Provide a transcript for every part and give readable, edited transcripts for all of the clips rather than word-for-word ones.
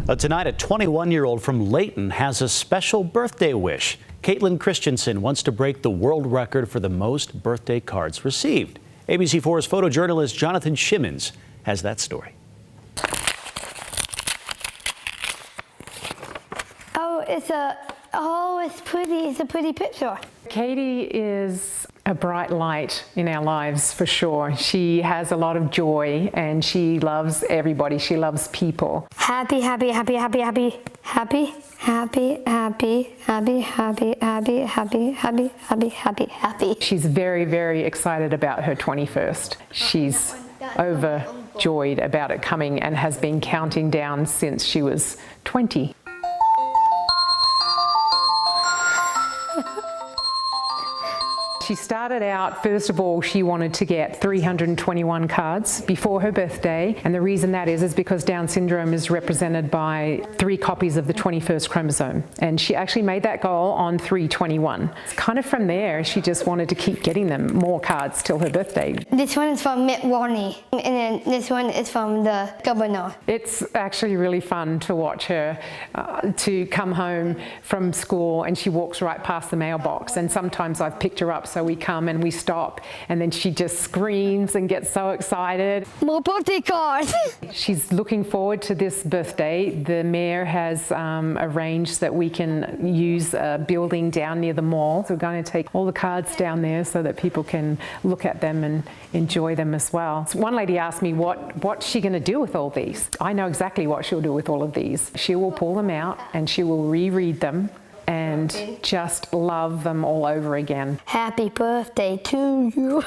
Tonight, a 21-year-old from Layton has a special birthday wish. Caitlin Christensen wants to break the world record for the most birthday cards received. ABC4's photojournalist Jonathan Shimmons has that story. It's pretty. It's a pretty picture. Katie is a bright light in our lives for sure. She has a lot of joy and she loves everybody. She loves people. Happy, happy, happy, happy, happy, happy, happy, happy, happy, happy, happy, happy, happy, happy, happy, happy. She's very, very excited about her 21st. She's overjoyed about it coming and has been counting down since she was 20. She started out, first of all, she wanted to get 321 cards before her birthday. And the reason that is because Down syndrome is represented by 3 copies of the 21st chromosome. And she actually made that goal on 321. It's kind of from there, she just wanted to keep getting them more cards till her birthday. This one is from Mitt Romney, and then this one is from the governor. It's actually really fun to watch her to come home from school and she walks right past the mailbox. And sometimes I've picked her up, so we come and we stop and then she just screams and gets so excited. More birthday cards! She's looking forward to this birthday. The mayor has arranged that we can use a building down near the mall. So we're going to take all the cards down there so that people can look at them and enjoy them as well. So one lady asked me what's she going to do with all these. I know exactly what she'll do with all of these. She will pull them out and she will reread them and just love them all over again. Happy birthday to you.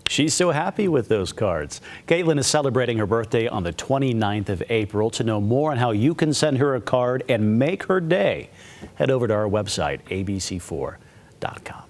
She's so happy with those cards. Caitlin is celebrating her birthday on the 29th of April. To know more on how you can send her a card and make her day, head over to our website, abc4.com.